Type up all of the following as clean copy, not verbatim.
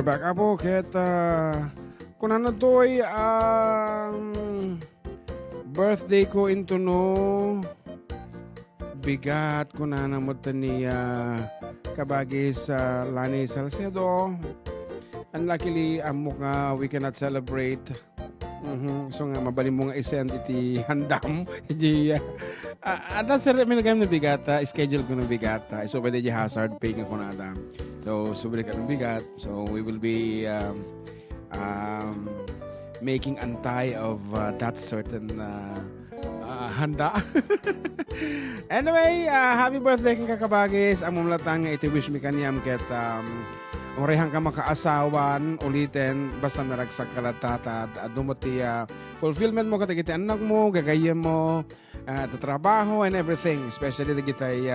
we're back apo ket kuna na to'y birthday ko into no bigat ko na namutan ni kabagi sa Lani Salcedo. Unluckily, amo nga we cannot celebrate. So nga mabalim mo nga isend iti handam. Hindi ada sir minagam na bigata, schedule ko na bigata. So pwede di hazard pay ko na adam. So subli ka ng bigat. So we will be making antay of that certain handa. Anyway, happy birthday king kakabagis. Among latang iti wish mi kaniyam ket orehang ka makaasawan ulitin basta naragsak ka latata at dumoti fulfillment mo katigiti anak mo, gagayem mo, trabaho and everything, especially digitay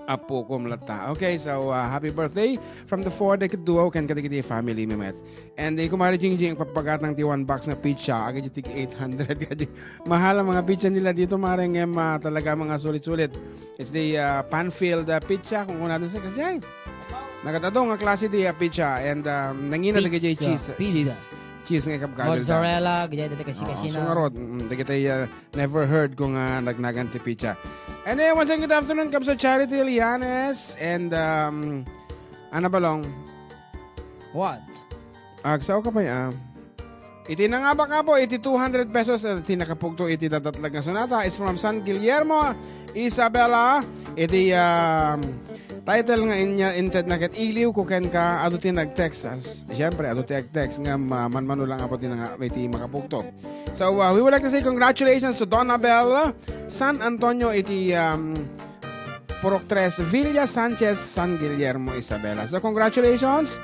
apo ko mlata. Okay, so happy birthday from the 4 decade duo kan katigiti family mimet. And kumari jingjing papagat ng T1 box na pizza agad yung 800 kadi. Mahal ang mga pizza nila dito maring talaga mga sulit-sulit. It's the pan-filled pizza kung natin sa kasjay. Nakatadong nga klase di pizza and nangina na gajay cheese. Cheese nga kapkagal. Mozzarella, gajay dati kasi na. So nga rod, dagitay never heard kung nagnagan ti pizza. And then once again, good afternoon kap sa Charity Lianes and ano balong? What? Agsaw ka pa iti na nga ba ka po, iti 200 pesos at iti nakapugto iti dadatlag na sonata is from San Guillermo, Isabela. Iti title nga inya inted na ket iliw ko ken ka adu ti nag-text. Siyempre adu ti nag-text nga manmano lang apo ti nga iti makapugto. So we would like to say congratulations to Donabel San Antonio iti Purok 3 Villa Sanchez San Guillermo Isabela. So congratulations.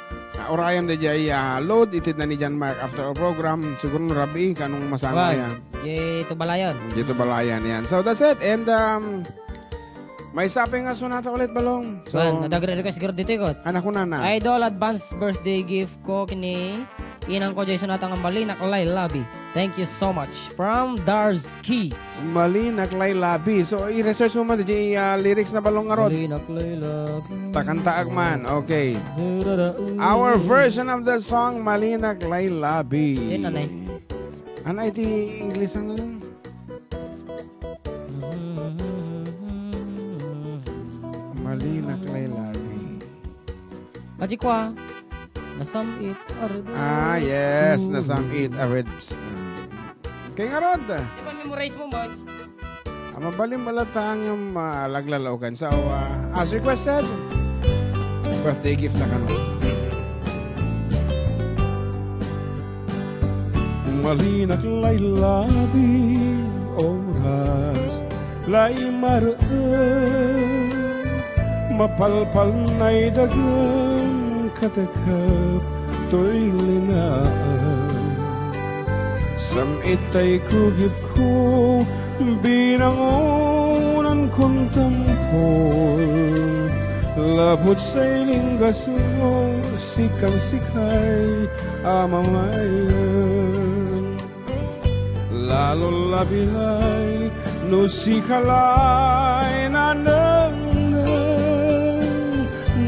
Orayam de jay load itid na ni John Mark after our program. Siguro rabi kanong masama yan. Dito balayan. Dito balayan yan. So that's it. And may sapi nga sonata ulit balong. So nadagre ka siguro dito ikot. Anak ko na. Idol advance birthday gift ko kini inang ko jay sonata nga Malinak Laylabi. Thank you so much from Darsky. Malinak Laylabi. So i-research mo man di lyrics na balong arod. Malinak Laylabi. Takantaag man. Okay. Our version of the song Malinak Laylabi. Nanay. Ano iti English ang lang? Malinak Laylabi. Majikwa. Nasamit arod. Yes, nasamit arod. Kaya nga rod. Di ba memorize mo ba? Mabalim balatang yung laglalaukan. So, as requested, birthday gift na kanon. Malinak Laylabi oras lay maraan mapalpal na'y dagang katakap to'y linaan samitay kugip ko binangonan kong tampol labot sa'y linggasong sikang-sikay amamayan lalo labilay no sikalay nanang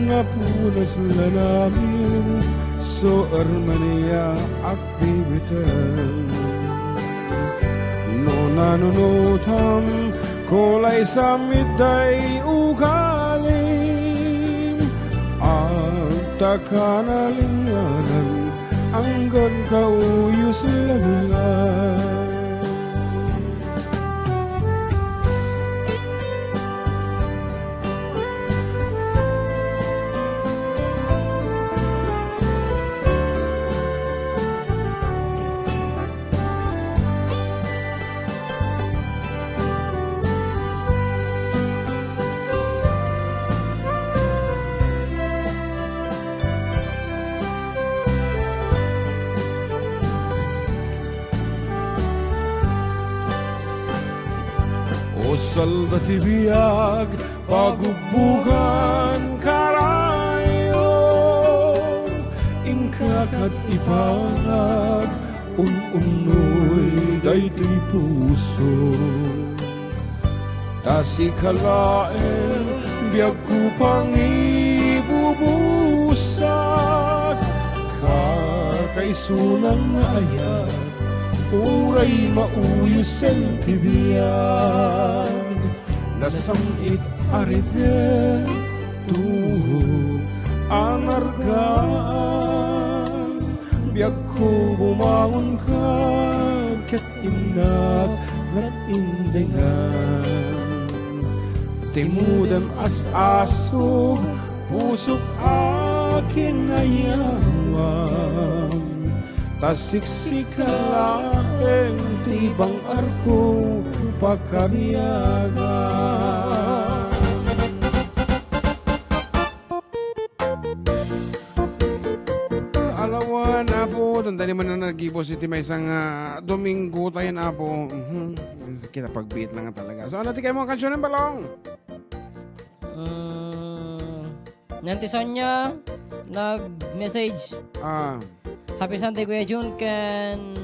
napunas na namin so armania aktivitan no nanunutam kulay sa miday ugaling at takanalinganan anggan kauyos labilay. Salda ti biyag, pagubbugan karayo, ingkakat ipagag, unoy daytoy puso. Tasikalaen, biyag ko pang ibubusak, kay sunang nga ayat, uray mauyos ang tibiyag, nasamit arite, tuhog ang argaan, biyag ko bumangon ka, kat inat at indengan. Timudem as-asog, pusok akin ayawam, tasiksika laeng tibang arko pagkabiyagan. Alawan, apo, tandali man na nag-ibo city may isang Domingo tayo na apo. Kita pag-beat lang talaga. So, ano tikay mo ang kansyon ng balong? Nanti Sonya nag-message. Happy Sunday Kuya Jun ken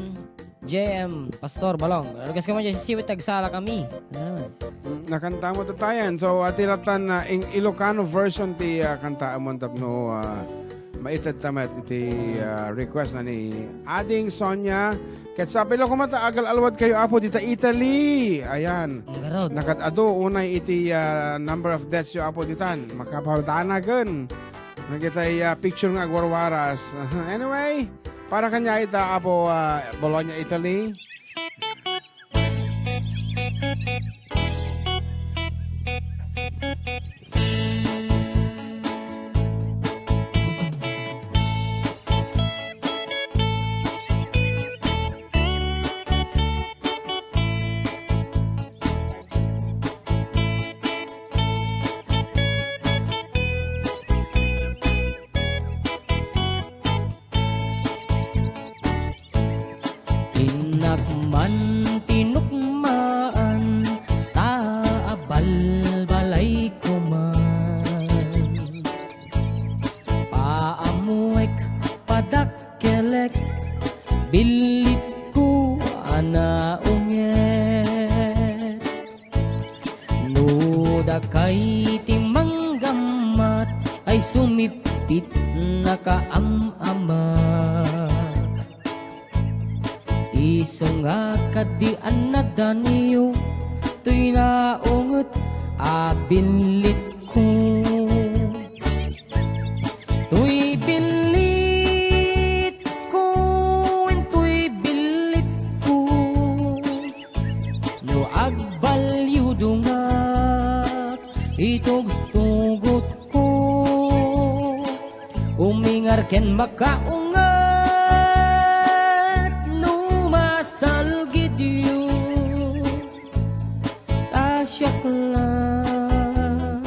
JM Pastor Balong. Lugas ka mo dyan si Siwit tagsala kami. Ano naman? Nakanta mo tayan. So, atilatan na Ilocano version ti kanta amon tapno maitad tamat iti request na ni Ading Sonya. Ket sabi lang kumata agal alwad kayo apo dita Italy. Ayan. Nakatado unay iti number of deaths yo apo ditan. Makapawdanagan. Nagitay picture nga agwarwaras. Anyway, para kanya ita apo Bologna, Italy. Inakman tinukmaan taabal-balay ko man, paamuek padakkelek bilit ko anaunget, nuda kay timanggamat ay sumipit nakaamamat. Isong akadian na daniyo, to'y naungot abilit ko. To'y bilit ko, to'y bilit ko, no agbalyo dungat, itugtugot ko, umingar ken makaungat. Tasyak lang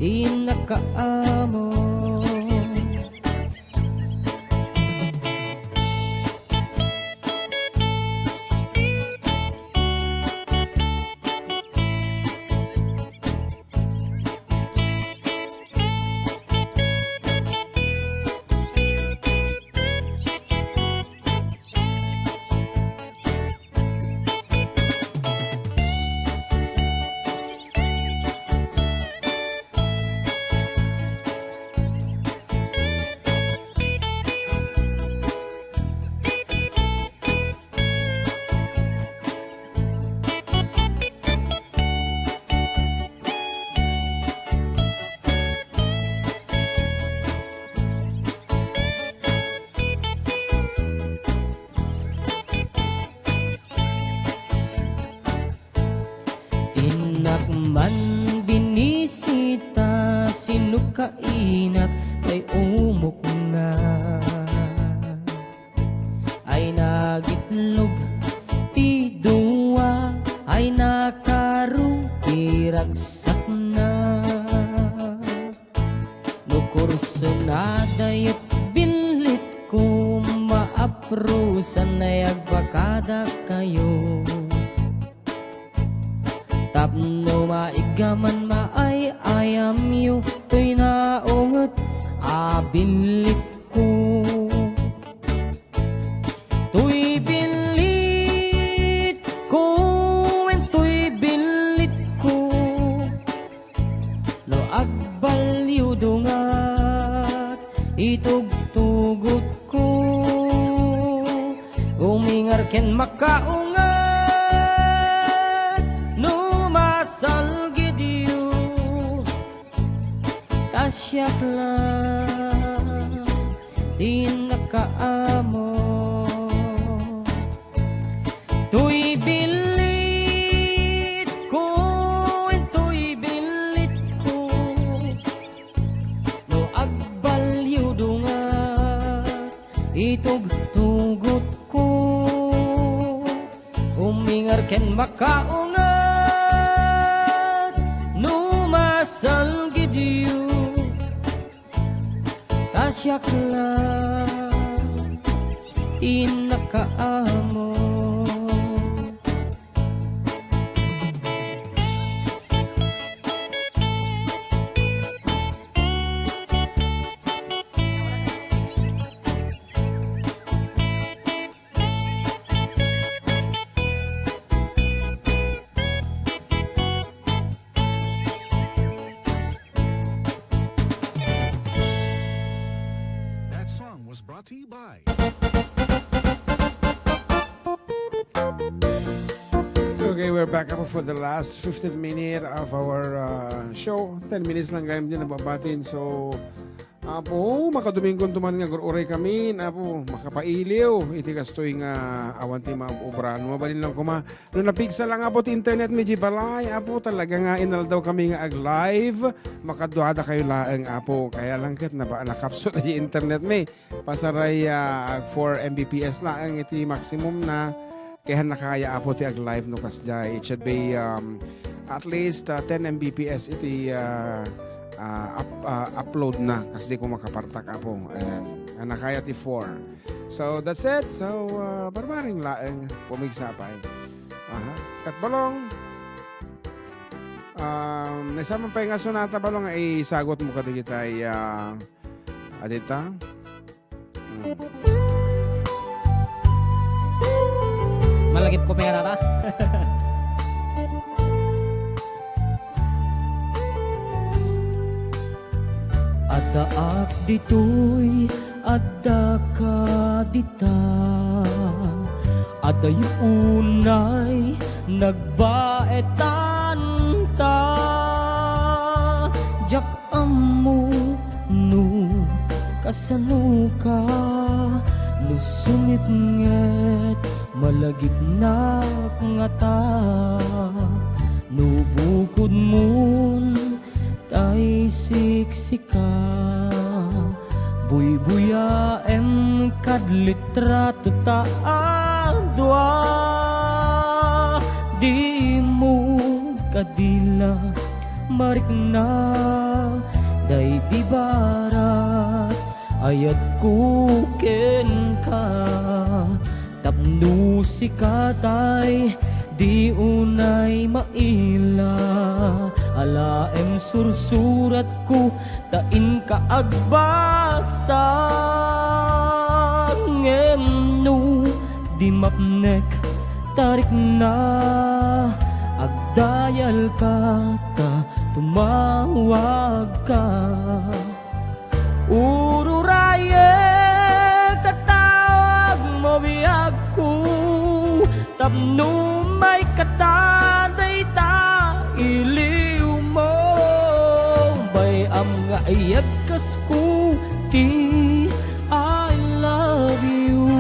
di nakaamo. Inakman binisita sinukainat ay umok na, ay nagitlog ti duwa ay nakarukiragsak na, nukurso na dayot bilit ko maaprusan ay agpakada kayo. Tapno maigaman maay ayam yu, to'y naungot abilit ko. To'y bilit ko, to'y bilit ko, no agbalyo dungat itugtugot ko. tasyakla di nakaamo tuy bilit ko tuy bilit ko no agbalyo dunga itog tugot ko umingar ken makaungat numasal gidyo tasyakla inakaamo Brought to you by Okay, we're back up for the last 15 minute of our show. 10 minutes lang gayam din nababatin. So, apo, makaduminggon tuman nga uray kami. Apo, makapailiw. Iti kastoy nga awan ti maubran. Mabalin lang kuma. Nung napigsa lang apo ti internet medyo balay. Apo, talaga nga inal daw kami nga ag-live. Makaduhada kayo laeng apo. Kaya lang kat nakapso na yung internet may. Pasaray 4 Mbps lang iti maximum na. Kaya nakakaya apo ti ag-live no kasjay. It should be at least 10 Mbps iti upload na kasi di ko makapartak apo. And nakaya ti 4. So that's it. So barbaring laeng pumigsapay. Kat balong. Nasamang pa yung sonata balong ay sagot mo ka digitay adita. malagip ko pera ta. Ada ak ditoy, ada ka dita. Ada yung unay, nagbaetan ta. Jak amu nu kasano ka, nu sumipnget malagip na nga ta. Nu bukod mun tay siksika, buy-buya em kadlitrato ta adwa. Di mo kadila marik na day di barat ayat kuken ka. Tapno si katay di unay maila, ala em sursurat ko tain ka agbasa. Ngem di mapnek tarik na, agdayal ka ta tumawag ka. Ururaye katawag mo biyag ko, tapno may kataday ta iliw mo. Bayam nga ayag kas ko ti I love you.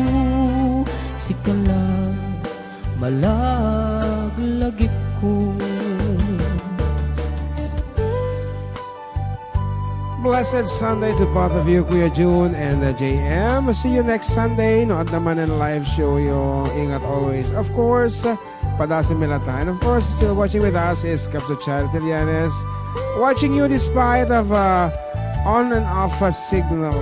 Sikala malaglagip ko. Blessed Sunday to both of you, Kuya June and JM. See you next Sunday. Nood naman ang live show yo. Ingat always. Of course, Padasin Milata. And of course, still watching with us is Capso Charity Lianes. Watching you despite of on and off signal.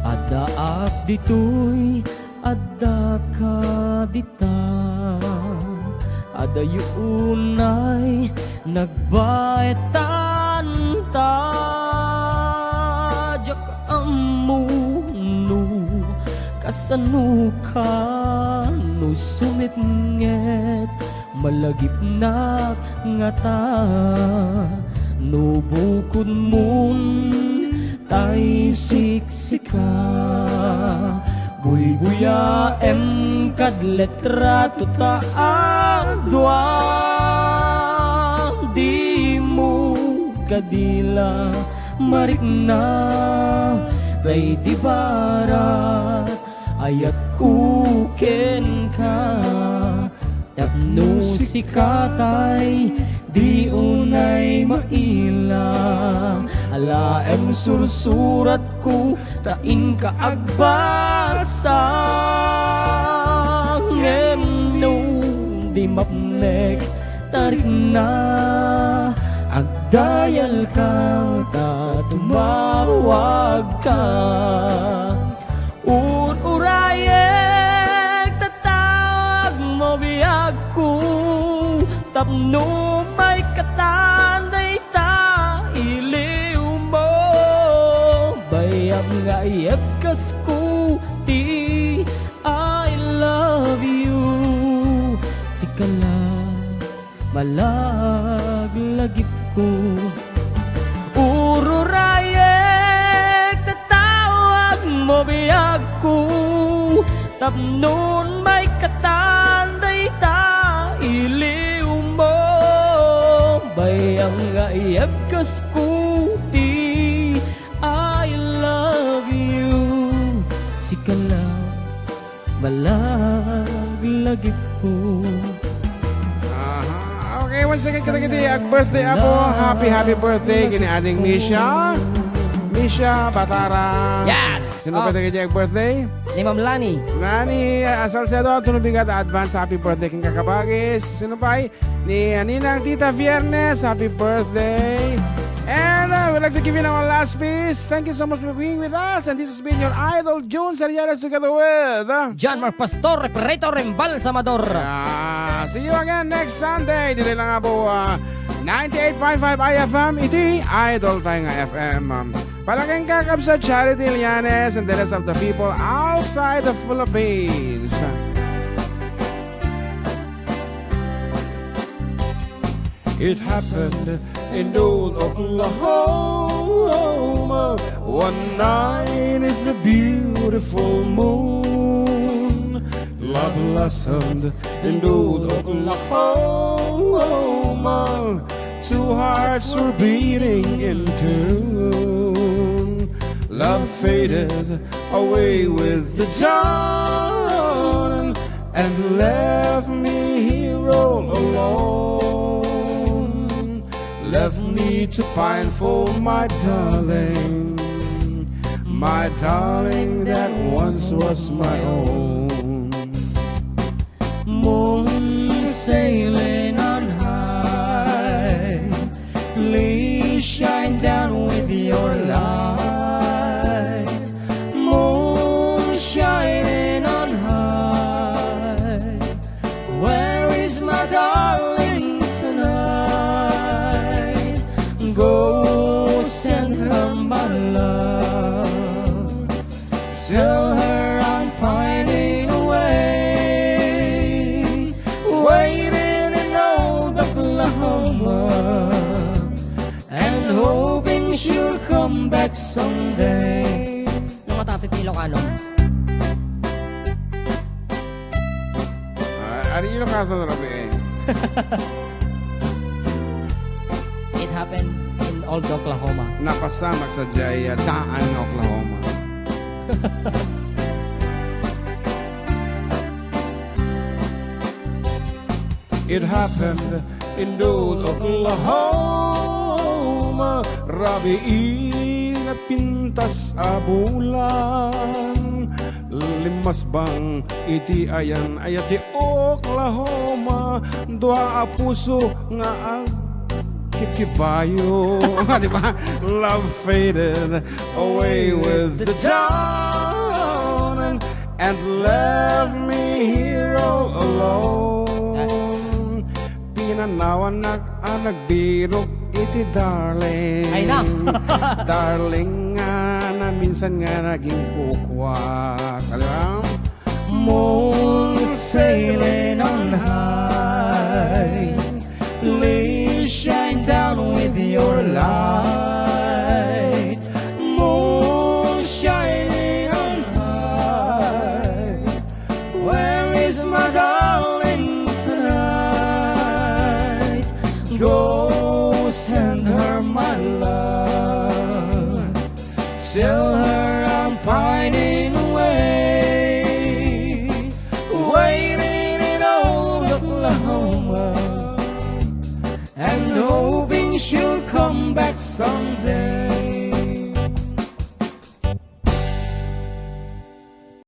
Ada at ditoy, ada ka dita. Ada yunay nagbaetan ta. Jak amunu kasano ka, no sumipnget malagip na nga ta. No bukod mun tay siksika, buy-buya em kadletra tuta adwa. kadila marikna tay di barat ayat kuken ka tapno si katay di unay maila alaem sursurat ko tain ka agbasa ngeno di mapnek tarik na agdayal ka ta tumawag ka urayek tatawag mo biyag ko tapno may katanday ta iliw mo bayab nga iyabkas ko ti I love you sikala malaglagip ko ururayek tatawag mo biyag ko tapnon may katanday ta iliw mo bayang nga iyabkas ko ti I love you sikala malaglagip ko. Okay, once again, kita birthday abo. Happy birthday kini ating Misha Batara. Yes! Sino ba tayo birthday? Ni Ma'am Lani. Lani Salcedo, tunubigat advance happy birthday king kakabagis. Sino ba ni Ninang Tita Viernes, happy birthday. And we'd like to give you our last piece. Thank you so much for being with us. And this has been your idol, June Seriales, together with John Mark Pastor, Reparator, Embalsamador. See you again next Sunday. Dili lang nga po 98.5 IFM. Iti Idol tayo nga FM. Palaging kakab sa Charity Lianes and the rest of the people outside the Philippines. It happened in old Oklahoma. One night is the beautiful moon. Love blossomed in old Oklahoma. Two hearts were beating in tune. Love faded away with the dawn and left me here all alone. Left me to pine for my darling that once was my own. Moon sailing on high, please shine down with your light. Moon shining on high, where is my darling tonight? Go send her my love, tell her I'm pining away, waiting in old Oklahoma, and hoping she'll come back someday. Yung matapit ni Ilocano. Ari Ilocano na rabi eh. It happened in old Oklahoma. Napasamak sa Jaya, Daan, Oklahoma. It happened in old Oklahoma. Rabi na pintas a bulan. Limas bang iti ayan ayat di Oklahoma. Dua a puso nga ang kikibayo. Di ba? Love faded away with the dawn and left me here all alone. Pinanawan nagbirok iti darling. Ay na. Darling nga na minsan nga naging kukwak. Alam? Moon sailing on high, please shine down with your light. Moon shining on high, where is my darling tonight? Go send her her my love. Tell her I'm pining away, waiting in old Oklahoma.